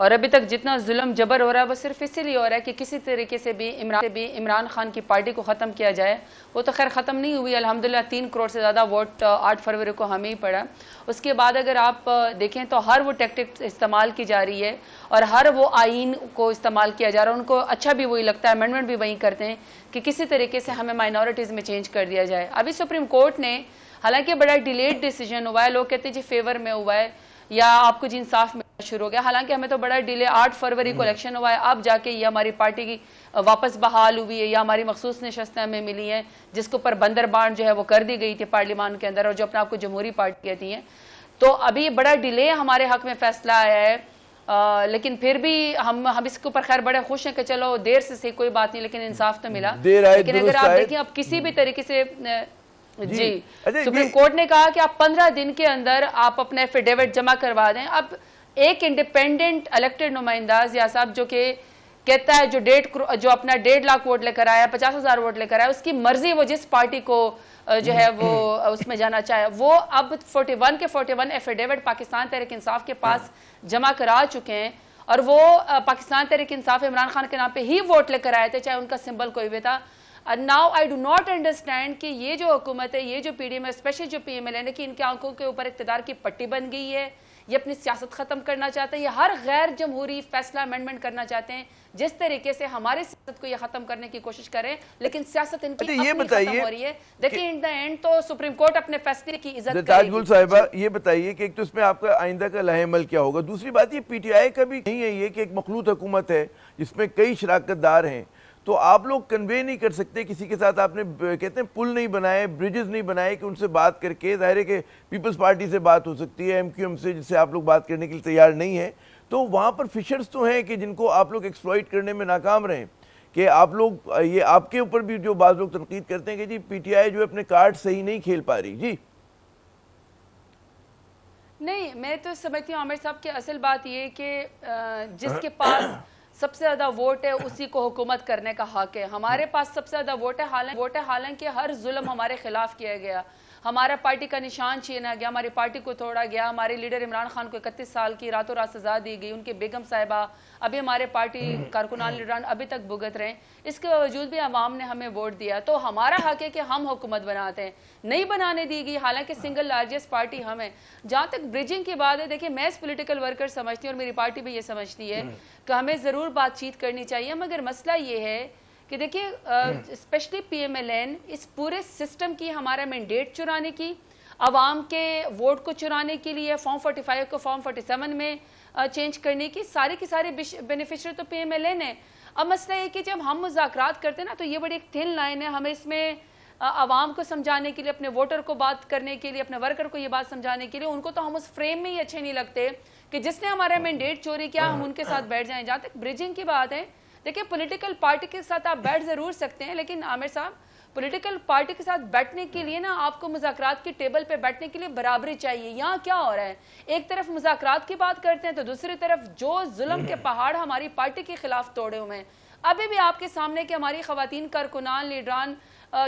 اور ابھی تک جتنا ظلم جبر ہو رہا ہے وہ صرف اسی لیے ہو رہا ہے کہ کسی طریقے سے بھی عمران خان کی پارٹی کو ختم کیا جائے. وہ تو خیر ختم نہیں ہوئی, الحمدللہ 3 کروڑ سے زیادہ ووٹ 8 فروری کو ہمیں ہی پڑا. اس کے بعد اگر آپ دیکھیں تو ہر وہ ٹیکٹک استعمال کی جا رہی ہے اور ہر وہ آئین کو استعمال کیا جا رہا ہے. ان کو اچھا بھی وہی لگتا ہے, امینڈمنٹ بھی وہی کرتے ہیں کہ کسی طریقے سے ہمیں مائنورٹیز میں چینج کر دیا جائے. ابھی سپریم کورٹ نے, حالانکہ بڑا ڈیلیڈ ڈیسیجن ہوا ہے, لوگ کہتے ہیں جی فیور میں ہوا ہے یا آپ کو جی انصاف میں شروع ہو گیا, حالانکہ ہمیں تو بڑا ڈیلے 8 فروری کو الیکشن ہوا ہے, اب جا کے یہ ہماری پارٹی کی واپس بحال ہوئی ہے یا ہماری مخصوص نشستیں ہمیں ملی ہیں جس کے اوپر بندر بانٹ جو ہے وہ کر دی گئی تھی پارلیمان کے اندر, اور جو اپنے آپ کو جمہوری پارٹی کہتی ہیں. تو ابھی بڑا ڈیلے ہمارے حق میں فیصلہ آیا ہے, لیکن پھر بھی ہم اس کے اوپر خیر بڑے خوش ہیں کہ چلو دیر سے صحیح کوئی بات نہیں لیکن انصاف تو ملا. لیکن اگر آپ دیکھیں اب کسی بھی طریقے سے جی سپریم کورٹ نے کہا کہ آپ 15 دن کے اندر آپ اپنے ایفیڈیوٹ جمع کروا دیں. اب ایک انڈیپینڈنٹ الیکٹڈ نمائندہ ضیاء صاحب جو کہ کہتا ہے جو اپنا 1.5 لاکھ ووٹ لے کر آیا, 50,000 ووٹ لے کر آیا, اس کی مرضی وہ جس پارٹی کو جو ہے وہ اس میں جانا چاہے, وہ اب 41 کے 41 ایفیڈیوٹ پاکستان تحریک انصاف کے پاس جمع کرا چکے ہیں, اور وہ پاکستان تحریک انصاف عمران خان کے نام پہ ہی ووٹ لے کر آئے تھے چاہے ان کا سمبل کوئی بھی تھا. Now I do not understand کہ یہ جو حکومت ہے, یہ جو پی ڈی ایم ہے, اسپیشلی جو پی ایم ایل ہے, کہ ان کے آنکھوں کے اوپر اقتدار کی پٹی بن گئی ہے, یہ اپنی سیاست ختم کرنا چاہتے ہیں, یہ ہر غیر جمہوری فیصلہ امینڈمنٹ کرنا چاہتے ہیں جس طریقے سے ہماری سیاست کو یہ ختم کرنے کی کوشش کریں, لیکن سیاست ان کی اپنی ختم ہو رہی ہے. دیکھیں ان دا اینڈ تو سپریم کورٹ اپنے فیصلے کی عزت کرے گی. تاج گل صاحبہ یہ بتائیے کہ ایک تو اس میں آپ کا آئندہ کا لائحہ عمل کیا ہوگا, دوسری بات یہ پی ٹی آئی کا بھی نہیں ہے یہ کہ ایک مخلوط حکومت ہے جس میں کئی شراکت دار ہیں, تو آپ لوگ کنوے نہیں کر سکتے کسی کے ساتھ, آپ نے کہتے ہیں پل نہیں بنائے, بریجز نہیں بنائے کہ ان سے بات کر کے, ظاہر ہے کہ پیپلز پارٹی سے بات ہو سکتی ہے, ایم کیو ایم سے جس سے آپ لوگ بات کرنے کے لیے تیار نہیں ہیں, تو وہاں پر فشرز تو ہیں کہ جن کو آپ لوگ ایکسپلائٹ کرنے میں ناکام رہیں, کہ آپ لوگ یہ آپ کے اوپر بھی جو بعض لوگ تنقید کرتے ہیں کہ جی پی ٹی آئی جو ہے اپنے کارڈ صحیح نہیں کھیل پا رہی. جی نہیں, میں تو سمجھتی ہوں عامر صاحب کی اصل بات یہ کہ جس کے پاس سب سے زیادہ ووٹ ہے اسی کو حکومت کرنے کا حق ہے. ہمارے پاس سب سے زیادہ ووٹ ہے, حالانکہ ہر ظلم ہمارے خلاف کیا گیا, ہمارا پارٹی کا نشان چھینا گیا, ہماری پارٹی کو توڑا گیا, ہمارے لیڈر عمران خان کو 31 سال کی راتوں رات سزا دی گئی, ان کے بیگم صاحبہ ابھی ہمارے پارٹی کارکنان لیڈران ابھی تک بھگت رہے ہیں, اس کے باوجود بھی عوام نے ہمیں ووٹ دیا, تو ہمارا حق ہے کہ ہم حکومت بناتے ہیں. نہیں بنانے دی گئی, حالانکہ سنگل لارجسٹ پارٹی ہم ہیں. جہاں تک بریجنگ کی بات ہے, دیکھیں میں اس پولیٹیکل ورکر سمجھتی ہوں اور میری پارٹی بھی یہ سمجھتی ہے کہ ہمیں ضرور بات چیت کرنی چاہیے, مگر مسئلہ یہ ہے کہ دیکھیے especially P M L N اس پورے سسٹم کی ہمارا مینڈیٹ چرانے کی, عوام کے ووٹ کو چرانے کے لیے فارم 45 کو فارم 47 میں چینج کرنے کی ساری بینیفیشری تو پی ایم ایل این ہے. اب مسئلہ یہ کہ جب ہم مذاکرات کرتے ہیں نا تو یہ بڑی ایک تھن لائن ہے, ہمیں اس میں عوام کو سمجھانے کے لیے, اپنے ووٹر کو بات کرنے کے لیے, اپنے ورکر کو یہ بات سمجھانے کے لیے, ان کو تو ہم اس فریم میں ہی اچھے نہیں لگتے کہ جس نے ہمارا مینڈیٹ چوری کیا ہم ان کے ساتھ بیٹھ جائیں. جہاں تک بریجنگ کی بات ہے, دیکھیں پولیٹیکل پارٹی کے ساتھ آپ بیٹھ ضرور سکتے ہیں, لیکن عامر صاحب پولیٹیکل پارٹی کے ساتھ بیٹھنے کے لیے نا آپ کو مذاکرات کی ٹیبل پہ بیٹھنے کے لیے برابری چاہیے. یہاں کیا ہو رہا ہے, ایک طرف مذاکرات کی بات کرتے ہیں تو دوسری طرف جو ظلم کے پہاڑ ہماری پارٹی کے خلاف توڑے ہوئے ہیں. ابھی بھی آپ کے سامنے کہ ہماری خواتین کارکنان لیڈران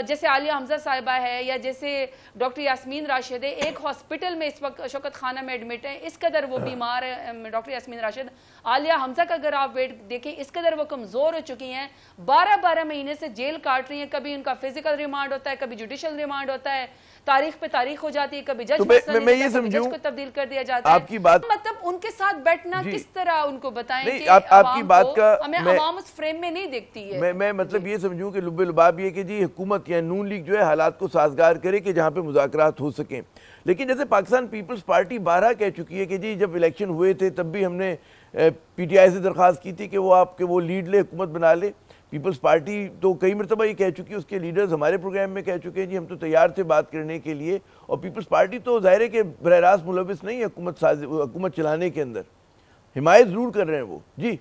جیسے عالیہ حمزہ صاحبہ ہے یا جیسے ڈاکٹر یاسمین راشد ہے, ایک ہاسپٹل میں اس وقت شوکت خانہ میں ایڈمٹ ہے, اس قدر وہ بیمار ہے ڈاکٹر یاسمین راشد. عالیہ حمزہ کا اگر آپ ویٹ دیکھیں اس قدر وہ کمزور ہو چکی ہیں, 12 مہینے سے جیل کاٹ رہی ہیں, کبھی ان کا فزیکل ریمانڈ ہوتا ہے, کبھی جوڈیشل ریمانڈ ہوتا ہے, تاریخ پہ تاریخ ہو جاتی ہے, کبھی جج کو تبدیل کر دیا جاتا ہے. مطلب ان کے ساتھ بیٹھنا کس طرح ان کو بتائیں کہ ہمیں عوام اس فریم میں نہیں دیکھتی ہے. میں مطلب یہ سمجھوں کہ لب لباب یہ کہ جی حکومت یا نون لیگ جو ہے حالات کو سازگار کرے کہ جہاں پہ مذاکرات ہو سکیں, لیکن جیسے پاکستان پیپلز پارٹی 12 کہہ چکی ہے کہ جی جب الیکشن ہوئے تھے تب بھی ہم نے پی ٹی آئی سے درخواست کی تھی کہ وہ آپ کے وہ لیڈ لے, حکومت بنا لے. پیپلز پارٹی تو کئی مرتبہ یہ کہہ چکی, اس کے لیڈرز ہمارے پروگرام میں کہہ چکے ہیں جی ہم تو تیار تھے بات کرنے کے لیے, اور پیپلز پارٹی تو ظاہر ہے کہ براہ راست ملوث نہیں ہے حکومت چلانے کے اندر, حمایت ضرور کر رہے ہیں وہ. جی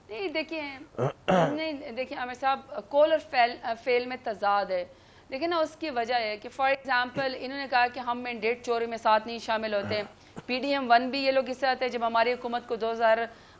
نہیں دیکھیں عامر صاحب, کول اور فیل میں تضاد ہے. دیکھیں نا اس کی وجہ ہے کہ فار ایگزامپل انہوں نے کہا کہ ہم مینڈیٹ چوری میں ساتھ نہیں شامل ہوتے. پی ڈی ایم 1 بھی یہ لوگ اس سے آتے ہیں جب ہماری حکومت کو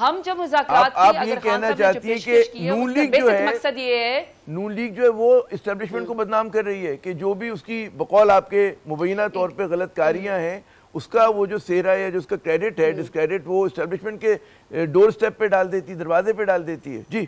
ہم جب مذاکرات کی آپ یہ کہنا چاہتی ہیں کہ نون لیگ جو ہے مقصد یہ ہے نون لیگ جو ہے وہ اسٹیبلشمنٹ کو بدنام کر رہی ہے کہ جو بھی اس کی بقول آپ کے مبینہ طور پہ غلط کاریاں ہیں اس کا وہ جو سیرا ہے جو اس کا کریڈٹ ہے ڈسکریڈٹ وہ اسٹیبلشمنٹ کے ڈور سٹیپ پہ ڈال دیتی دروازے پہ ڈال دیتی ہے. جی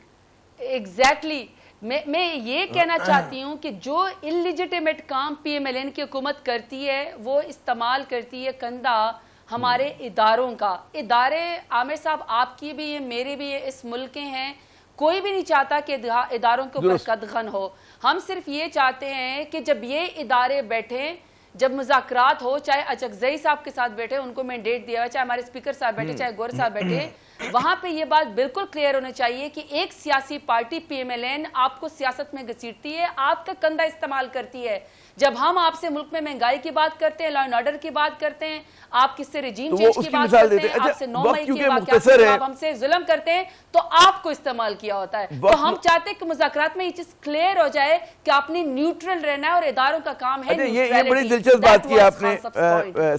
ایگزیکٹلی میں یہ کہنا چاہتی ہوں کہ جو انلیجیٹیمیٹ کام پی ایم ایل این کی حکومت کرتی ہے وہ استعمال کرتی ہے کندھا ہمارے اداروں کا. ادارے عامر صاحب آپ کی بھی ہیں میرے بھی ہیں اس ملک کے ہیں کوئی بھی نہیں چاہتا کہ اداروں کے اوپر قدغن ہو. ہم صرف یہ چاہتے ہیں کہ جب یہ ادارے بیٹھیں جب مذاکرات ہو چاہے اچکزئی صاحب کے ساتھ بیٹھے ان کو مینڈیٹ دیا ہوا چاہے ہمارے اسپیکر صاحب بیٹھے چاہے گور صاحب بیٹھے وہاں پہ یہ بات بالکل کلیئر ہونا چاہیے کہ ایک سیاسی party P M L N آپ کو سیاست میں گھسیٹتی ہے آپ کا کندھا استعمال کرتی ہے. جب ہم آپ سے ملک میں مہنگائی کی بات کرتے ہیں لا اینڈ آرڈر کی بات کرتے ہیں آپ کس سے رجیم چینج کی بات کرتے ہیں آپ سے 9 مئی کے واقعات آپ ہم سے ظلم کرتے ہیں تو آپ کو استعمال کیا ہوتا ہے. تو ہم چاہتے ہیں کہ مذاکرات میں یہ چیز کلیئر ہو جائے کہ آپ نے نیوٹرل رہنا ہے اور اداروں کا کام ہے. یہ بڑی دلچسپ بات کی آپ نے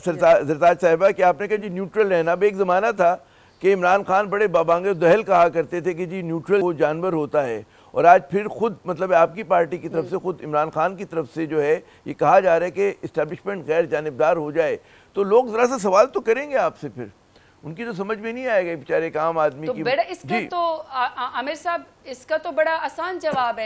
زرتاج صاحبہ کہ آپ نے کہا جی نیوٹرل رہنا. اب ایک زمانہ تھا کہ عمران خان بڑے بابانگے دہل کہا کرتے تھے کہ جی نیوٹرل وہ جانور ہوتا ہے اور آج پھر خود مطلب آپ کی پارٹی کی طرف سے خود عمران خان کی طرف سے جو ہے یہ کہا جا رہا ہے کہ اسٹیبلشمنٹ غیر جانبدار ہو جائے تو لوگ ذرا سا سوال تو کریں گے آپ سے پھر ان کی تو سمجھ میں نہیں آئے گا بیچارے ایک عام آدمی کی. اس کا تو عامر صاحب اس کا تو بڑا آسان جواب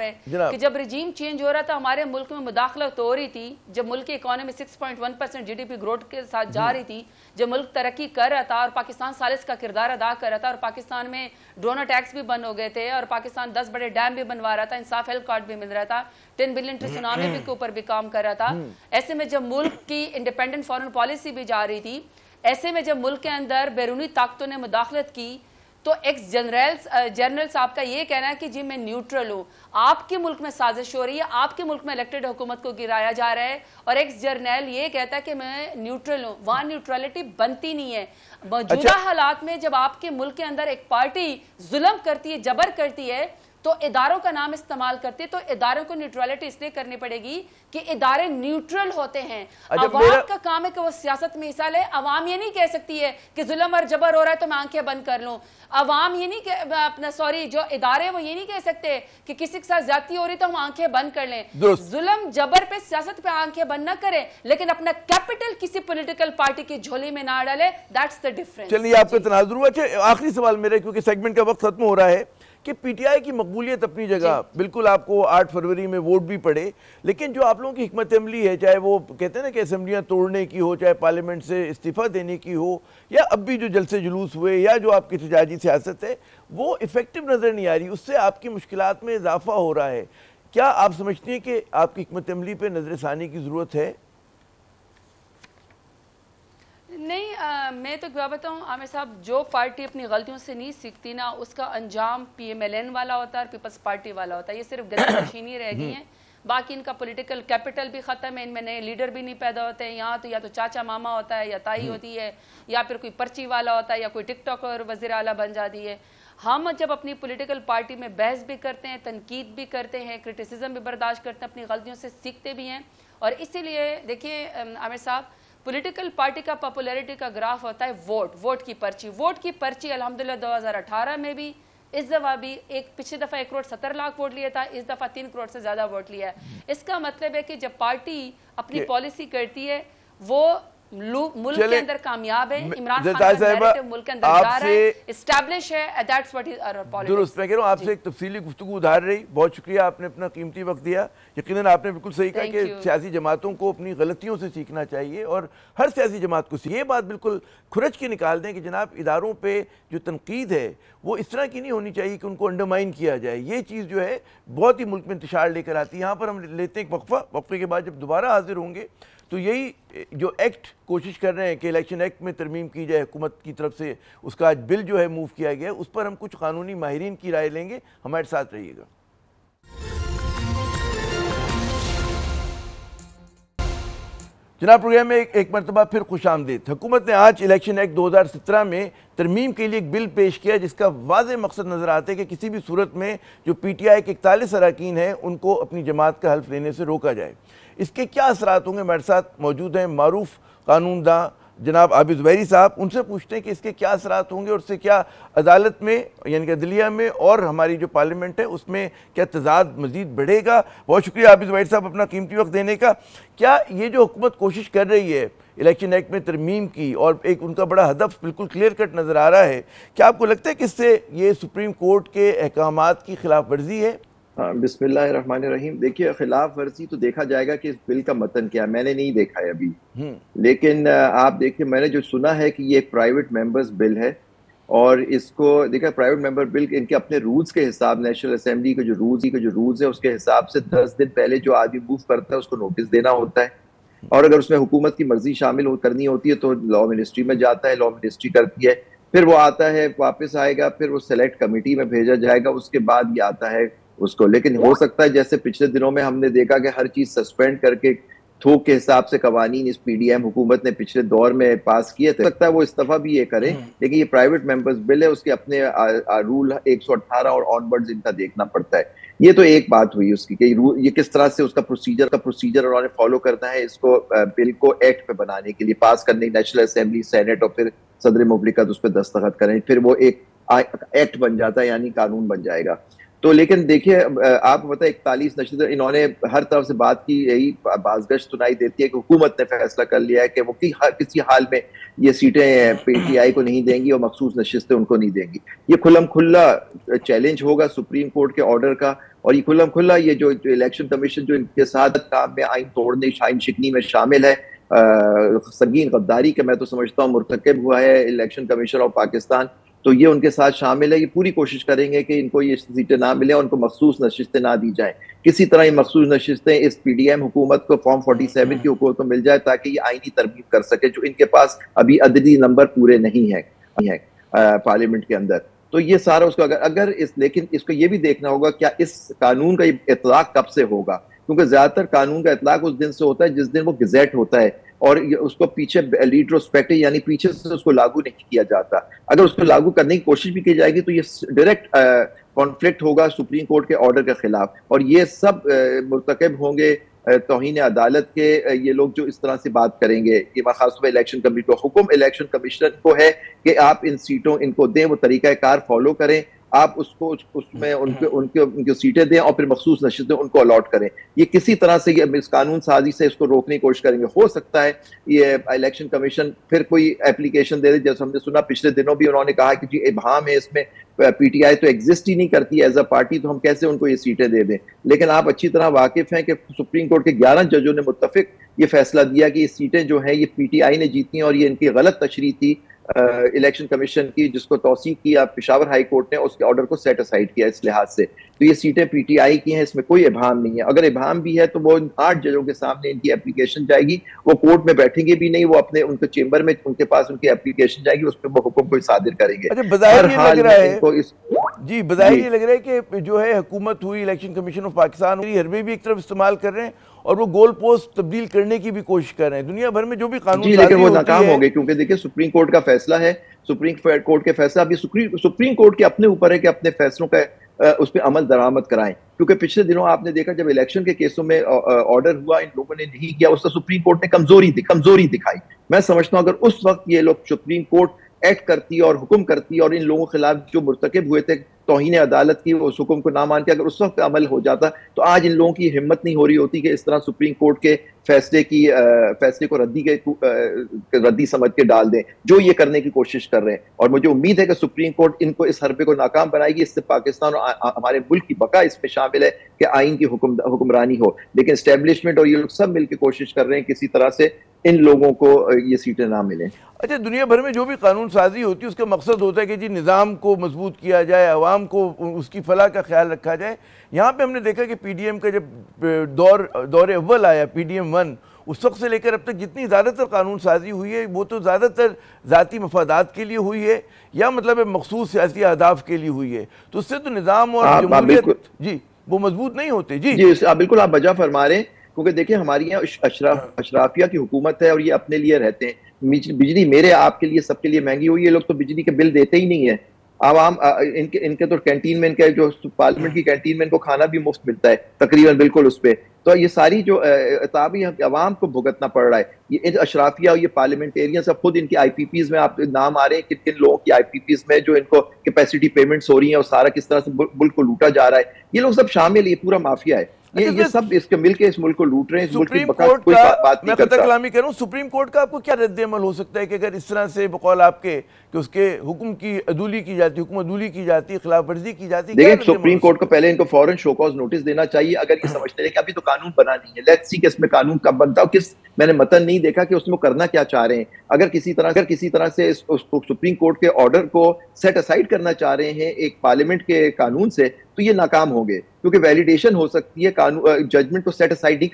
ہے کہ جب رجیم چینج ہو رہا تھا ہمارے ملک میں مداخلت ہو رہی تھی جب ملک کی economy 6.1% G D P growth کے ساتھ جا رہی تھی جب ملک ترقی کر رہا تھا اور پاکستان ثالث کا کردار ادا کر رہا تھا اور پاکستان میں ڈرونر ٹیکس بھی بند ہو گئے تھے اور پاکستان 10 بڑے ڈیم بھی بنوا رہا تھا انصاف ہیلتھ کارڈ بھی مل رہا تھا 10 بلین سونامی کے اوپر بھی کام کر رہا تھا. ایسے میں جب ملک کی انڈیپینڈنٹ فارن پالیسی بھی جا رہی تھی ایسے میں جب ملک کے اندر بیرونی طاقتوں نے مداخلت کی تو ایکس جنرل صاحب کا یہ کہنا ہے کہ جی میں نیوٹرل ہوں. آپ کے ملک میں سازش ہو رہی ہے آپ کے ملک میں الیکٹڈ حکومت کو گرایا جا رہا ہے اور ایکس جرنیل یہ کہتا ہے کہ میں نیوٹرل ہوں. وہاں نیوٹرلٹی بنتی نہیں ہے. موجودہ حالات میں جب آپ کے ملک کے اندر ایک پارٹی ظلم کرتی ہے جبر کرتی ہے تو اداروں کا نام استعمال کرتے ہیں تو اداروں کو نیوٹرلٹی اس لیے کرنی پڑے گی کہ ادارے نیوٹرل ہوتے ہیں. عوام کا کام ہے کہ وہ سیاست میں حصہ لے. عوام یہ نہیں کہہ سکتی ہے کہ ظلم اور جبر ہو رہا ہے تو میں آنکھیں بند کر لوں. عوام یہ نہیں اپنا جو ادارے وہ یہ نہیں کہہ سکتے کہ کسی کے ساتھ زیادتی ہو رہی تو ہم آنکھیں بند کر لیں. ظلم جبر پہ سیاست پہ آنکھیں بند نہ کریں لیکن اپنا کیپٹل کسی پولیٹیکل پارٹی کی جھولی میں نہ ڈالے. That's the difference. چلیے آپ کا تناظر ہوا. اچھا آخری سوال میرا کیونکہ سیگمنٹ کا وقت ختم ہو رہا ہے کہ پی ٹی آئی کی مقبولیت اپنی جگہ بالکل آپ کو 8 فروری میں ووٹ بھی پڑے لیکن جو آپ لوگوں کی حکمت عملی ہے چاہے وہ کہتے ہیں نا کہ اسمبلیاں توڑنے کی ہو چاہے پارلیمنٹ سے استعفیٰ دینے کی ہو یا اب بھی جو جلسے جلوس ہوئے یا جو آپ کی احتجاجی سیاست ہے وہ افیکٹو نظر نہیں آ رہی اس سے آپ کی مشکلات میں اضافہ ہو رہا ہے. کیا آپ سمجھتے ہیں کہ آپ کی حکمت عملی پہ نظر ثانی کی ضرورت ہے؟ نہیں میں تو کیا بتاؤں عامر صاحب جو پارٹی اپنی غلطیوں سے نہیں سیکھتی نا اس کا انجام پی ایم ایل این والا ہوتا ہے اور پیپلز پارٹی والا ہوتا ہے. یہ صرف گدی نشینی رہ گئی ہیں باقی ان کا پولیٹیکل کیپٹل بھی ختم ہے. ان میں نئے لیڈر بھی نہیں پیدا ہوتے ہیں. یہاں تو یا تو چاچا ماما ہوتا ہے یا تائی ہوتی ہے یا پھر کوئی پرچی والا ہوتا ہے یا کوئی ٹک ٹاک اور وزیر اعلیٰ بن جاتی ہے. ہم جب اپنی پولیٹیکل پارٹی میں بحث بھی کرتے ہیں تنقید بھی کرتے ہیں کرٹیسزم بھی برداشت کرتے ہیں اپنی غلطیوں سے سیکھتے بھی ہیں. اور اسی لیے دیکھیے عامر صاحب پولیٹیکل پارٹی کا پاپولیرٹی کا گراف ہوتا ہے ووٹ کی پرچی الحمدللہ 2018 میں بھی اس دفعہ بھی پچھلی دفعہ 1 کروڑ 70 لاکھ ووٹ لیا تھا اس دفعہ 3 کروڑ سے زیادہ ووٹ لیا ہے. اس کا مطلب ہے کہ جب پارٹی اپنی پالیسی کرتی ہے وہ ملک کے اندر کامیاب ہے. عمران خان کا نیریٹو ملک کے اندر جا رہا ہے اسٹیبلش ہے. That's what is our policy. درست میں کہہ رہا ہوں آپ سے ایک تفصیلی گفتگو ادھار رہی. بہت شکریہ آپ نے اپنا قیمتی وقت دیا. یقیناً آپ نے بالکل صحیح کہا کہ سیاسی جماعتوں کو اپنی غلطیوں سے سیکھنا چاہیے اور ہر سیاسی جماعت کو یہ بات بالکل کھرچ کے نکال دیں کہ جناب اداروں پہ جو تنقید ہے وہ اس طرح کی نہیں ہونی چاہیے کہ ان کو انڈرمائن کیا جائے. یہ چیز جو ہے بہت ہی ملک میں انتشار لے کر آتی ہے. یہاں پر ہم لیتے ہیں ایک وقفے کے بعد جب دوبارہ حاضر ہوں گے تو یہی جو ایکٹ کوشش کر رہے ہیں کہ الیکشن ایکٹ میں ترمیم کی جائے حکومت کی طرف سے اس کا آج بل جو ہے موو کیا گیا اس پر ہم کچھ قانونی ماہرین کی رائے لیں گے. ہمارے ساتھ رہیے گا. جناب پروگرام میں ایک مرتبہ پھر خوش آمدید. حکومت نے آج الیکشن ایکٹ 2017 میں ترمیم کے لیے ایک بل پیش کیا جس کا واضح مقصد نظر آتا ہے کہ کسی بھی صورت میں جو پی ٹی آئی کے 41 اراکین ہیں ان کو اپنی جماعت کا حلف لینے سے روکا جائے. اس کے کیا اثرات ہوں گے؟ ہمارے ساتھ موجود ہیں معروف قانون داں جناب عابد زبیری صاحب، ان سے پوچھتے ہیں کہ اس کے کیا اثرات ہوں گے اور اس سے کیا عدالت میں یعنی کہ عدلیہ میں اور ہماری جو پارلیمنٹ ہے اس میں کیا تضاد مزید بڑھے گا. بہت شکریہ عابد زبیری صاحب اپنا قیمتی وقت دینے کا. کیا یہ جو حکومت کوشش کر رہی ہے الیکشن ایکٹ میں ترمیم کی اور ایک ان کا بڑا ہدف بالکل کلیئر کٹ نظر آ رہا ہے، کیا آپ کو لگتا ہے کہ اس سے یہ سپریم کورٹ کے احکامات کی خلاف ورزی ہے؟ بسم اللہ الرحمن الرحیم. دیکھیے خلاف ورزی تو دیکھا جائے گا کہ اس بل کا متن کیا ہے، میں نے نہیں دیکھا ہے ابھی، لیکن آپ دیکھیں میں نے جو سنا ہے کہ یہ ایک پرائیویٹ ممبرز بل ہے اور اس کو دیکھا پرائیویٹ ممبر بل ان کے اپنے رولز کے حساب نیشنل اسمبلی کے جو رولز ہے اس کے حساب سے 10 دن پہلے جو آدمی موو کرتا ہے اس کو نوٹس دینا ہوتا ہے، اور اگر اس میں حکومت کی مرضی شامل کرنی ہوتی ہے تو لا منسٹری میں جاتا ہے، لا منسٹری کرتی ہے، پھر وہ آتا ہے واپس آئے گا، پھر وہ سلیکٹ کمیٹی میں بھیجا جائے گا، اس کے بعد یہ آتا ہے اس کو. لیکن ہو سکتا ہے جیسے پچھلے دنوں میں ہم نے دیکھا کہ ہر چیز سسپینڈ کر کے تھوک کے حساب سے قوانین اس پی ڈی ایم حکومت نے پچھلے دور میں پاس کیے تھے، ہو سکتا ہے وہ اس دفعہ بھی یہ کریں، لیکن یہ پرائیویٹ ممبرز بل ہے، اس کے اپنے رول 118 اور آن ورڈز ان کا دیکھنا پڑتا ہے. یہ تو ایک بات ہوئی اس کی کہ یہ کس طرح سے اس کا پروسیجر انہوں نے فالو کرنا ہے اس کو بل کو ایکٹ پہ بنانے کے لیے، پاس کرنے نیشنل اسمبلی سینٹ اور پھر صدر مملکت اس پہ دستخط کریں، پھر وہ ایک ایکٹ بن جاتا ہے یعنی قانون بن جائے گا. تو لیکن دیکھیے آپ کو پتہ ہے 41 نشستیں انہوں نے ہر طرف سے بات کی، یہی بازگشت سنائی دیتی ہے کہ حکومت نے فیصلہ کر لیا ہے کہ وہ کسی حال میں یہ سیٹیں پی ٹی آئی کو نہیں دیں گی اور مخصوص نشستیں ان کو نہیں دیں گی. یہ کھلم کھلا چیلنج ہوگا سپریم کورٹ کے آرڈر کا، اور یہ کھلم کھلا یہ جو الیکشن کمیشن جو ان کے ساتھ کام میں آئین توڑنے شائن شکنی میں شامل ہے، سنگین غداری کے میں تو سمجھتا ہوں مرتکب ہوا ہے الیکشن کمیشن آف پاکستان، تو یہ ان کے ساتھ شامل ہے. یہ پوری کوشش کریں گے کہ ان کو یہ سیٹیں نہ ملیں، ان کو مخصوص نشستیں نہ دی جائیں. کسی طرح یہ مخصوص نشستیں اس پی ڈی ایم حکومت کو فارم 47 کی حکومت کو مل جائے تاکہ یہ آئینی ترمیم کر سکے، جو ان کے پاس ابھی عددی نمبر پورے نہیں ہیں پارلیمنٹ کے اندر. تو یہ سارا اس کو اگر لیکن اس کو یہ بھی دیکھنا ہوگا کیا اس قانون کا اطلاق کب سے ہوگا، کیونکہ زیادہ تر قانون کا اطلاق اس دن سے ہوتا ہے جس دن وہ گزیٹ ہوتا ہے، اور اس کو پیچھے ریٹروسپیکٹو یعنی پیچھے سے اس کو لاگو نہیں کیا جاتا. اگر اس کو لاگو کرنے کی کوشش بھی کی جائے گی تو یہ ڈائریکٹ کانفلکٹ ہوگا سپریم کورٹ کے آرڈر کے خلاف، اور یہ سب مرتکب ہوں گے توہین عدالت کے یہ لوگ جو اس طرح سے بات کریں گے. یہ خاص طور پہ الیکشن کمیشن کو حکم الیکشن کمشنر کو ہے کہ آپ ان سیٹوں ان کو دیں، وہ طریقہ کار فالو کریں، آپ اس کو اس میں ان کی سیٹیں دیں اور پھر مخصوص نشستیں ان کو الاٹ کریں. یہ کسی طرح سے اس قانون سازی سے اس کو روکنے کی کوشش کریں گے. ہو سکتا ہے یہ الیکشن کمیشن پھر کوئی اپلیکیشن دے دے، جیسے ہم نے سنا پچھلے دنوں بھی انہوں نے کہا کہ جی ابہام ہے اس میں، پی ٹی آئی تو ایگزسٹ ہی نہیں کرتی ایز اے پارٹی، تو ہم کیسے ان کو یہ سیٹیں دے دیں. لیکن آپ اچھی طرح واقف ہیں کہ سپریم کورٹ کے 11 ججوں نے متفق یہ فیصلہ دیا کہ یہ سیٹیں جو ہیں یہ پی ٹی آئی نے جیتی ہیں، اور یہ ان کی غلط تشریح تھی الیکشن کمیشن کی جس کو توثیق کیا پشاور ہائی کورٹ نے، اس کے آرڈر کو سیٹ اسائڈ کیا اس لحاظ سے. تو یہ سیٹیں پی ٹی آئی کی ہیں، اس میں کوئی ابہام نہیں ہے. اگر ابہام بھی ہے تو وہ 8 ججوں کے سامنے ان کی اپلیکیشن جائے گی، وہ کورٹ میں بیٹھیں گے بھی نہیں، وہ اپنے ان کے چیمبر میں ان کے پاس ان کی اپلیکیشن جائے گی، اس پہ وہ حکم کو صادر کریں گے. بظاہر یہ لگ رہا ہے جی بظاہر یہ لگ رہا ہے کہ جو ہے حکومت ہوئی الیکشن کمیشن آف پاکستان ہوئی، حربے بھی ایک طرف استعمال کر رہے ہیں اور وہ گول پوسٹ تبدیل کرنے کی بھی کوشش کر رہے ہیں. دنیا بھر میں جو بھی قانون جی لیکن وہ ناکام ہو گئے، کیونکہ دیکھیں سپریم کورٹ کا فیصلہ ہے، سپریم کورٹ کے فیصلہ ابھی سپریم کورٹ کے اپنے اوپر ہے کہ اپنے فیصلوں کا اس پہ عمل درآمد کرائیں. کیونکہ پچھلے دنوں آپ نے دیکھا جب الیکشن کے کیسوں میں آرڈر ہوا ان لوگوں نے نہیں کیا، اس کا سپریم کورٹ نے کمزوری دکھائی. میں سمجھتا ہوں اگر اس وقت یہ لوگ سپریم کورٹ ایکٹ کرتی اور حکم کرتی اور ان لوگوں کے خلاف جو مرتکب ہوئے تھے توہین عدالت کی اس حکم کو نہ مان کے اگر اس وقت عمل ہو جاتا تو آج ان لوگوں کی ہمت نہیں ہو رہی ہوتی کہ اس طرح سپریم کورٹ کے فیصلے کو ردی سمجھ کے ڈال دیں جو یہ کرنے کی کوشش کر رہے ہیں. اور مجھے امید ہے کہ سپریم کورٹ ان کو اس حربے کو ناکام بنائے گی. اس سے پاکستان اور ہمارے ملک کی بقا اس میں شامل ہے کہ آئین کی حکمرانی ہو. لیکن اسٹیبلشمنٹ اور یہ لوگ سب مل کے کوشش کر رہے ہیں کسی طرح سے ان لوگوں کو یہ سیٹیں نہ ملیں. اچھا دنیا بھر میں جو بھی قانون سازی ہوتی ہے اس کا مقصد ہوتا ہے کہ جی نظام کو مضبوط کیا جائے، عوام کو اس کی فلاح کا خیال رکھا جائے. یہاں پہ ہم نے دیکھا کہ پی ڈی ایم کا جب دور اول آیا پی ڈی ایم 1 اس وقت سے لے کر اب تک جتنی زیادہ تر قانون سازی ہوئی ہے وہ تو زیادہ تر ذاتی مفادات کے لیے ہوئی ہے یا مطلب مخصوص سیاسی اہداف کے لیے ہوئی ہے. تو اس سے تو نظام اور جمہوریت جی وہ مضبوط نہیں ہوتے. جی بالکل آپ وجہ فرما رہے ہیں کیونکہ دیکھیں ہماری یہاں اشرافیہ کی حکومت ہے اور یہ اپنے لیے رہتے ہیں. بجلی میرے آپ کے لیے سب کے لیے مہنگی ہوئی ہے، لوگ تو بجلی کے بل دیتے ہی نہیں ہیں. عوام ان کے تو کینٹین میں ان کے جو پارلیمنٹ کی کینٹین میں ان کو کھانا بھی مفت ملتا ہے تقریباً بالکل اس پہ. تو یہ ساری جو عطابی عوام کو بھگتنا پڑ رہا ہے. یہ اشرافیہ اور یہ پارلیمنٹیرینز اب خود ان کی آئی پی پیز میں آپ نام آ رہے ہیں کن کن لوگوں کی آئی پی پیز میں جو ان کو کیپیسٹی پیمنٹس ہو رہی ہیں اور سارا کس طرح سے ملک کو لوٹا جا رہا ہے. یہ لوگ سب شامل, یہ پورا مافیا ہے. یہ سب اس کے مل کے اس ملک کو لوٹ رہے ہیں. اس ملک کی بقا کوئی بات نہیں کرتا. میں خطہ کلامی کروں, سپریم کورٹ کا آپ کو کیا رد عمل ہو سکتا ہے کہ اگر اس طرح سے بقول آپ کے کہ اس کے حکم کی عدولی کی جاتی, حکم عدولی کی جاتی, خلاف ورزی کی جاتی؟ دیکھیں سپریم کورٹ کو پہلے ان کو فوراً شو کاز نوٹس دینا چاہیے اگر یہ سمجھتے ہیں کہ ابھی تو قانون بنا نہیں ہے. لیٹس سی کہ اس میں قانون کب بنتا ہو, کس میں نے متن نہیں دیکھا کہ اس میں کرنا کیا چاہ رہے ہیں. اگر کسی طرح سے اس سپریم کورٹ کے آرڈر کو سیٹ اسائڈ کرنا چاہ رہے ہیں ایک پارلیمنٹ کے قانون سے تو یہ ناکام ہوں گے, کیونکہ ویلیڈیشن ہو سکتی ہے, ججمنٹ کو سیٹ اسائڈ نہیں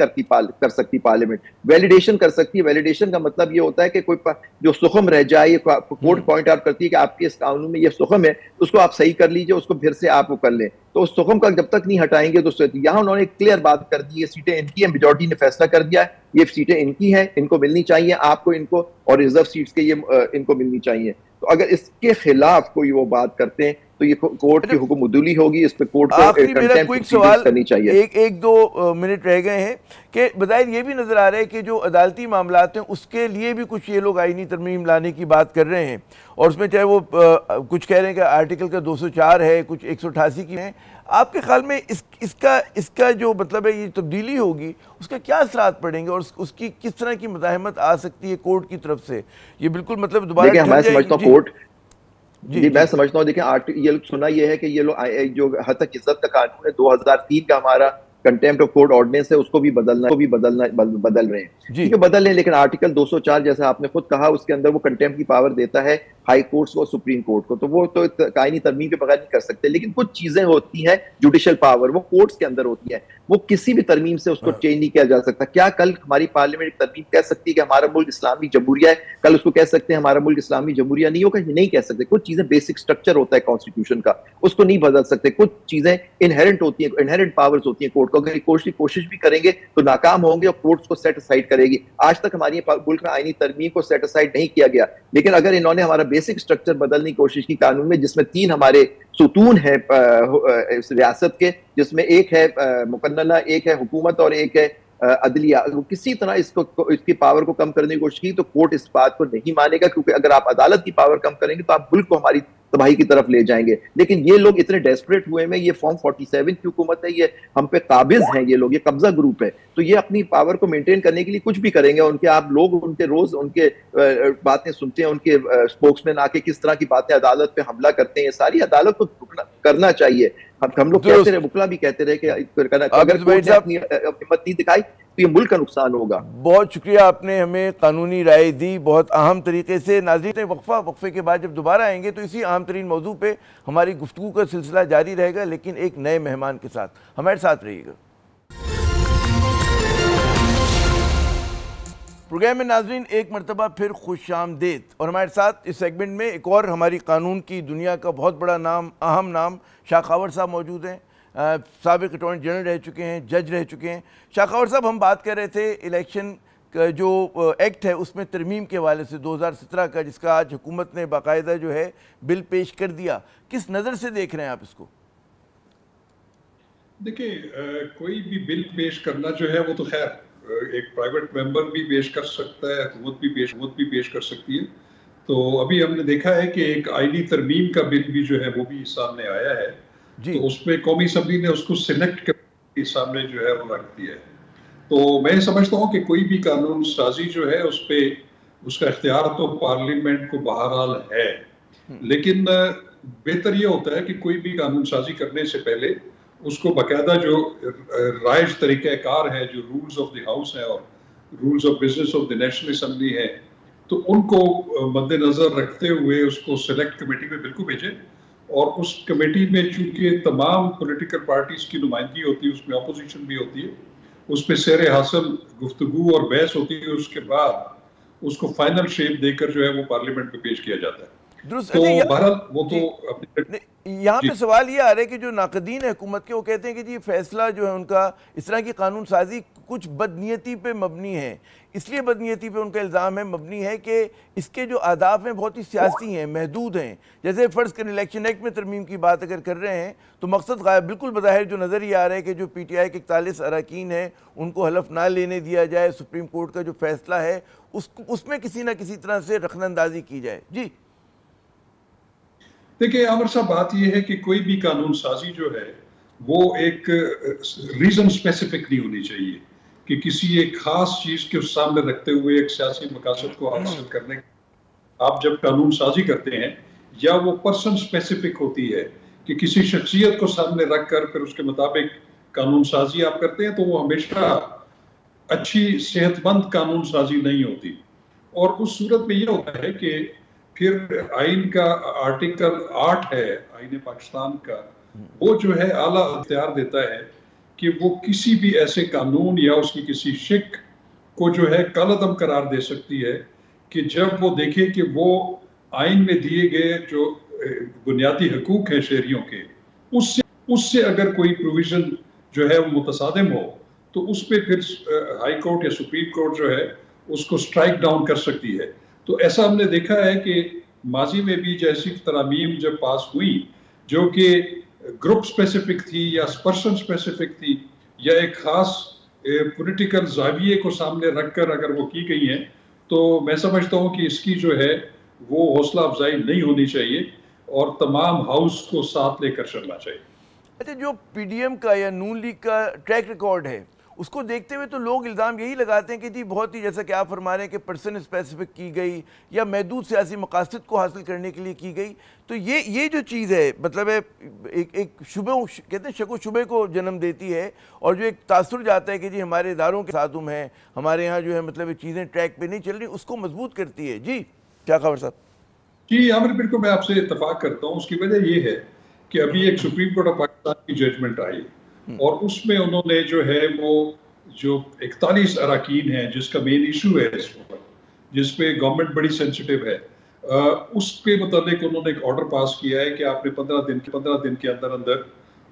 کر سکتی پارلیمنٹ, ویلیڈیشن کر سکتی ہے. ویلیڈیشن کا مطلب یہ ہوتا ہے کہ کوئی جو سخم رہ جائے, کورٹ پوائنٹ آؤٹ کرتی ہے کہ آپ کے اس قانون میں یہ سخم ہے, اس کو آپ صحیح کر لیجئے, اس کو پھر سے آپ وہ کر لیں. تو اس سخم کا جب تک نہیں ہٹائیں گے تو یہاں انہوں نے کلیئر بات کر دی, یہ سیٹیں ان کی ہیں, میجورٹی نے فیصلہ کر دیا ہے یہ سیٹیں ان کی ہیں, ان کو ملنی چاہیے, آپ کو ان کو, اور ریزرو سیٹس کے یہ ان کو ملنی چاہیے. تو اگر اس کے خلاف کوئی وہ بات کرتے ہیں تو یہ کورٹ کی حکم عدولی ہوگی, اس پہ کورٹ کو کنٹمپٹ کرنی چاہیے. ایک دو منٹ رہ گئے ہیں کہ بظاہر یہ بھی نظر آ رہا ہے کہ جو عدالتی معاملات ہیں اس کے لیے بھی کچھ یہ لوگ آئینی ترمیم لانے کی بات کر رہے ہیں, اور اس میں چاہے وہ کچھ کہہ رہے ہیں کہ آرٹیکل کا 204 ہے, کچھ 188 کی ہیں. آپ کے خیال میں اس کا جو مطلب ہے یہ تبدیلی ہوگی, اس کا کیا اثرات پڑیں گے اور اس کی کس طرح کی مزاحمت آ سکتی ہے کورٹ کی طرف سے؟ یہ بالکل مطلب دوبارہ میں سمجھتا ہوں کورٹ میں سمجھتا ہوں, دیکھیں یہ سنا یہ ہے کہ یہ لوگ جو حد تک عزت کا قانون ہے 2003 کا ہمارا کنٹیمپٹ آف کورٹ آرڈیننس ہے, اس کو بھی بدل رہے ہیں, ٹھیک ہے بدل رہے ہیں, لیکن آرٹیکل 204 جیسا آپ نے خود کہا اس کے اندر وہ کنٹیمپٹ کی پاور دیتا ہے ہائی کورٹس کو اور سپریم کورٹ کو, تو وہ تو آئینی ترمیم کے بغیر نہیں کر سکتے. لیکن کچھ چیزیں ہوتی ہیں جوڈیشل پاور, وہ کورٹس کے اندر ہوتی ہے, وہ کسی بھی ترمیم سے اس کو چینج نہیں کیا جا سکتا. کیا کل ہماری پارلیمنٹ ترمیم کہہ سکتی ہے کہ ہمارا ملک اسلامی جمہوریہ ہے, کل اس کو کہہ سکتے ہیں ہمارا ملک اسلامی جمہوریہ نہیں ہوگا؟ نہیں کہہ سکتے. کچھ چیزیں بیسک سٹرکچر ہوتا ہے کانسٹیٹیوشن کا, اس کو نہیں بدل سکتے. کچھ چیزیں انہیرنٹ ہوتی ہیں, انہیرنٹ پاورز ہوتی ہیں کورٹ کو, اگر کوشش بھی کریں گے تو ناکام ہوں گے اور کورٹس کو سیٹ اسائڈ کرے گی. آج تک ہماری ملک میں آئینی ترمیم کو سیٹ اسائڈ نہیں کیا گیا, لیکن اگر انہوں نے ہمارا بیسک سٹرکچر بدلنے کی کوشش کی قانون میں, جس میں 3 ہمارے ستون ہیں ریاست کے, جس میں ایک ہے مقننہ, ایک ہے حکومت اور ایک ہے عدلیہ, کسی طرح اس کی پاور کو کم کرنے کی کوشش کی تو کورٹ اس بات کو نہیں مانے گا, کیونکہ اگر آپ عدالت کی پاور کم کریں گے تو آپ ملک کو ہماری تباہی کی طرف لے جائیں گے. لیکن یہ لوگ اتنے ڈیسپریٹ ہوئے میں, یہ فارم 47 کی حکومت ہے, یہ ہم پہ قابض ہیں, یہ لوگ, یہ قبضہ گروپ ہے, تو یہ اپنی پاور کو مینٹین کرنے کے لیے کچھ بھی کریں گے. ان کے آپ لوگ ان کے روز ان کے باتیں سنتے ہیں, ان کے اسپوکس مین آ کے کس طرح کی باتیں عدالت پہ حملہ کرتے ہیں. یہ ساری عدالت کو کرنا چاہیے. ہم لوگ کہتے رہے, وکلا بھی کہتے رہے کہ اگر کورٹ نے اپنی ہمت نہیں دکھائی تو یہ ملک کا نقصان ہوگا. بہت شکریہ, آپ نے ہمیں قانونی رائے دی بہت اہم طریقے سے. ناظرین وقفے کے بعد جب دوبارہ آئیں گے تو اسی اہم ترین موضوع پہ ہماری گفتگو کا سلسلہ جاری رہے گا, لیکن ایک نئے مہمان کے ساتھ. ہمارے ساتھ رہیے گا. پروگرام میں ناظرین ایک مرتبہ پھر خوش آمدید, اور ہمارے ساتھ اس سیگمنٹ میں ایک اور ہماری قانون کی دنیا کا بہت بڑا نام, اہم نام شاہ خاور صاحب موجود ہیں. سابق اٹارنی جنرل رہ چکے ہیں, جج رہ چکے ہیں. شاہ خاور صاحب, ہم بات کر رہے تھے الیکشن کا جو ایکٹ ہے اس میں ترمیم کے حوالے سے 2017 کا, جس کا آج حکومت نے باقاعدہ جو ہے بل پیش کر دیا. کس نظر سے دیکھ رہے ہیں آپ اس کو؟ دیکھیں, کوئی بھی بل پیش کرنا جو ہے وہ تو خیر ایک پرائیویٹ ممبر بھی پیش کر سکتا ہے, حکومت بھی پیش کر سکتی ہے. تو ابھی ہم نے دیکھا ہے کہ ایک آئینی ترمیم کا بل بھی جو ہے وہ بھی سامنے آیا ہے, تو اس میں قومی اسمبلی نے اس کو سلیکٹ کے سامنے جو ہے وہ رکھ دیا ہے. تو میں سمجھتا ہوں کہ کوئی بھی قانون سازی جو ہے اس پہ اس کا اختیار تو پارلیمنٹ کو بہرحال ہے, لیکن بہتر یہ ہوتا ہے کہ کوئی بھی قانون سازی کرنے سے پہلے اس کو باقاعدہ جو رائج طریقہ کار ہے, جو رولز آف دی ہاؤس ہے اور rules of business of the National Assembly ہے, تو ان کو مد نظر رکھتے ہوئے اس کو سلیکٹ کمیٹی میں بالکل بھیجیں. اور اس کمیٹی میں چونکہ تمام پولیٹیکل پارٹیز کی نمائندگی ہوتی ہے, اس میں اپوزیشن بھی ہوتی ہے, اس پہ سیر حاصل گفتگو اور بحث ہوتی ہے, اس کے بعد اس کو فائنل شیپ دے کر جو ہے وہ پارلیمنٹ میں پیش کیا جاتا ہے. تو بہرحال وہ تو یہاں پہ سوال یہ آ رہا ہے کہ جو ناقدین حکومت کے وہ کہتے ہیں کہ جی فیصلہ جو ہے ان کا اس طرح کی قانون سازی کچھ بدنیتی پہ مبنی ہیں. اس لیے بدنیتی پہ ان کا الزام ہے مبنی ہے کہ اس کے جو اہداف ہیں بہت ہی سیاسی ہیں, محدود ہیں. جیسے فرض کریں الیکشن ایکٹ میں ترمیم کی بات اگر کر رہے ہیں تو مقصد بالکل بظاہر جو نظر ہی آ رہا ہے کہ جو پی ٹی آئی کے 41 اراکین ہیں ان کو حلف نہ لینے دیا جائے, سپریم کورٹ کا جو فیصلہ ہے اس میں کسی نہ کسی طرح سے رخنہ اندازی کی جائے. جی دیکھیں عامر صاحب, بات یہ ہے کہ کوئی بھی قانون سازی جو ہے وہ ایک ریزن اسپیسیفک نہیں ہونی چاہیے کہ کسی ایک خاص چیز کے سامنے رکھتے ہوئے ایک سیاسی مقاصد کو حاصل کرنے. آپ جب قانون سازی کرتے ہیں یا وہ پرسن اسپیسیفک ہوتی ہے کہ کسی شخصیت کو سامنے رکھ کر پھر اس کے مطابق قانون سازی آپ کرتے ہیں, تو وہ ہمیشہ اچھی صحت مند قانون سازی نہیں ہوتی. اور اس صورت میں یہ ہوتا ہے کہ پھر آئین کا آرٹیکل 8 ہے آئین پاکستان کا, وہ جو ہے اعلیٰ اختیار دیتا ہے کہ وہ کسی بھی ایسے قانون یا اس کی کسی شک کو جو ہے کالعدم قرار دے سکتی ہے کہ جب وہ دیکھے کہ وہ آئین میں دیے گئے جو بنیادی حقوق ہیں شہریوں کے, اس سے اگر کوئی پروویژن جو ہے وہ متصادم ہو تو اس پہ پھر ہائی کورٹ یا سپریم کورٹ جو ہے اس کو سٹرائک ڈاؤن کر سکتی ہے. تو ایسا ہم نے دیکھا ہے کہ ماضی میں بھی جیسی ترامیم جب پاس ہوئی جو کہ گروپ سپیسیفک تھی یا پرسن سپیسیفک تھی یا ایک خاص پولیٹیکل زاویے کو سامنے رکھ کر اگر وہ کی گئی ہیں, تو میں سمجھتا ہوں کہ اس کی جو ہے وہ حوصلہ افزائی نہیں ہونی چاہیے اور تمام ہاؤس کو ساتھ لے کر چلنا چاہیے. اچھا, جو پی ڈی ایم کا یا نون لیگ کا ٹریک ریکارڈ ہے اس کو دیکھتے ہوئے تو لوگ الزام یہی لگاتے ہیں کہ جی بہت ہی جیسا کہ آپ فرما رہے ہیں کہ پرسن اسپیسیفک کی گئی یا محدود سیاسی مقاصد کو حاصل کرنے کے لیے کی گئی. تو یہ جو چیز ہے مطلب ہے ایک شبہ کہتے ہیں شک و شبے کو جنم دیتی ہے, اور جو ایک تاثر جاتا ہے کہ جی ہمارے اداروں کے ساتھ ہیں, ہمارے یہاں جو ہے مطلب یہ چیزیں ٹریک پہ نہیں چل رہی, اس کو مضبوط کرتی ہے. جی کیا خبر صاحب؟ جی عامر, بالکل میں آپ سے اتفاق کرتا ہوں. اس کی وجہ یہ ہے کہ ابھی ایک سپریم کورٹ آف پاکستان کی ججمنٹ آئی اور اس میں انہوں نے جو ہے وہ جو 41 اراکین ہیں جس کا مین ایشو ہے اس وقت, جس پہ گورنمنٹ بڑی سینسٹیو ہے, اس پہ متعلق انہوں نے ایک آرڈر پاس کیا ہے کہ آپ نے 15 دن کے اندر اندر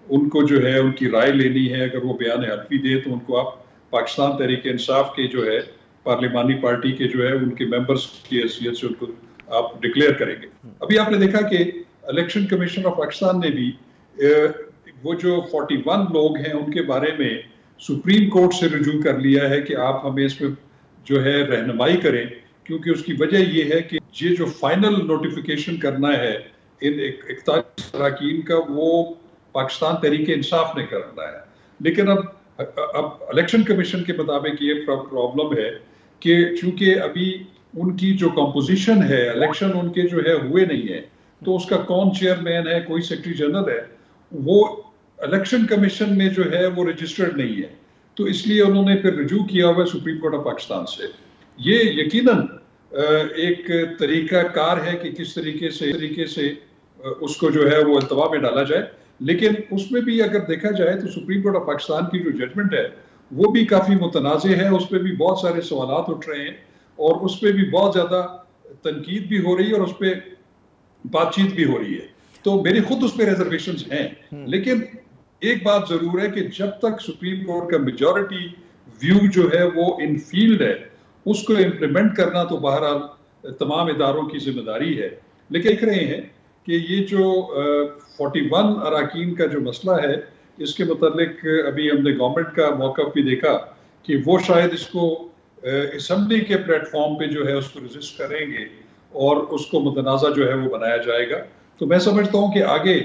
ان کو جو ہے ان کی رائے لینی ہے. اگر وہ بیان حلفی دے تو ان کو آپ پاکستان تحریک انصاف کے جو ہے پارلیمانی پارٹی کے جو ہے ان کے ممبرز کی حیثیت سے ان کو آپ ڈکلیئر کریں گے. ابھی آپ نے دیکھا کہ الیکشن کمیشن آف پاکستان نے بھی وہ جو 41 لوگ ہیں ان کے بارے میں سپریم کورٹ سے رجوع کر لیا ہے کہ آپ ہمیں اس میں جو ہے رہنمائی کریں, کیونکہ اس کی وجہ یہ ہے کہ یہ جو فائنل نوٹیفیکیشن کرنا ہے ان 41 اراکین کا وہ پاکستان تحریک انصاف نے کرنا ہے. لیکن اب الیکشن کمیشن کے مطابق یہ پرابلم ہے کہ چونکہ ابھی ان کی جو کمپوزیشن ہے الیکشن ان کے جو ہے ہوئے نہیں ہیں, تو اس کا کون چیئرمین ہے, کوئی سیکرٹری جنرل ہے, وہ الیکشن کمیشن میں جو ہے وہ رجسٹرڈ نہیں ہے. تو اس لیے انہوں نے پھر رجوع کیا ہوا ہے سپریم کورٹ آف پاکستان سے. یہ یقیناً ایک طریقہ کار ہے کہ کس طریقے سے اس کو جو ہے وہ التوا میں ڈالا جائے. لیکن اس میں بھی اگر دیکھا جائے تو سپریم کورٹ آف پاکستان کی جو ججمنٹ ہے وہ بھی کافی متنازع ہے, اس پہ بھی بہت سارے سوالات اٹھ رہے ہیں اور اس پہ بھی بہت زیادہ تنقید بھی ہو رہی ہے اور اس پہ بات چیت بھی ہو رہی ہے. تو میری خود اس پہ ریزرویشنز ہیں, لیکن ایک بات ضرور ہے کہ جب تک سپریم کورٹ کا میجورٹی ویو جو ہے وہ ان فیلڈ ہے, اس کو امپلیمنٹ کرنا تو بہرحال تمام اداروں کی ذمہ داری ہے. لیکن دیکھ رہے ہیں کہ یہ جو 41 اراکین کا جو مسئلہ ہے اس کے متعلق ابھی ہم نے گورنمنٹ کا موقف بھی دیکھا کہ وہ شاید اس کو اسمبلی کے پلیٹ فارم پہ جو ہے اس کو رجسٹ کریں گے اور اس کو متنازع جو ہے وہ بنایا جائے گا. تو میں سمجھتا ہوں کہ آگے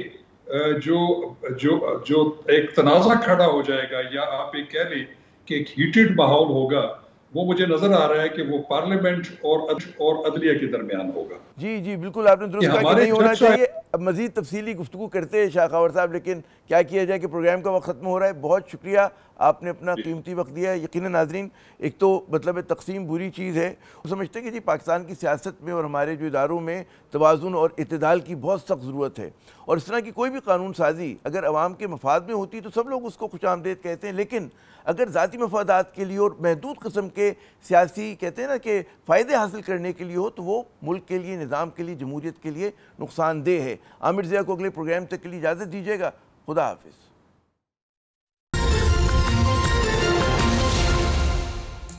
جو ایک تنازع کھڑا ہو جائے گا یا آپ ایک کہہ لیں کہ ایک ہیٹڈ ماحول ہوگا, وہ مجھے نظر آ رہا ہے کہ وہ پارلیمنٹ اور عدلیہ کے درمیان ہوگا. جی بالکل آپ نے درست کہا کہ نہیں ہونا چاہیے. اب مزید تفصیلی گفتگو کرتے ہیں شاہ خاور صاحب, لیکن کیا کیا جائے کہ پروگرام کا وقت ختم ہو رہا ہے. بہت شکریہ, آپ نے اپنا قیمتی وقت دیا ہے. یقیناً ناظرین, ایک تو مطلب تقسیم بری چیز ہے, وہ سمجھتے ہیں کہ جی پاکستان کی سیاست میں اور ہمارے جو اداروں میں توازن اور اعتدال کی بہت سخت ضرورت ہے, اور اس طرح کی کوئی بھی قانون سازی اگر عوام کے مفاد میں ہوتی تو سب لوگ اس کو خوش آمدید کہتے ہیں, لیکن اگر ذاتی مفادات کے لیے اور محدود قسم کے سیاسی کہتے ہیں نا کہ فائدے حاصل کرنے کے لیے ہو تو وہ ملک کے لیے, نظام کے لیے, جمہوریت کے لیے نقصان دہ ہے. عامر ضیاء کو اگلے پروگرام تک کے لیے اجازت دیجیے گا. خدا حافظ.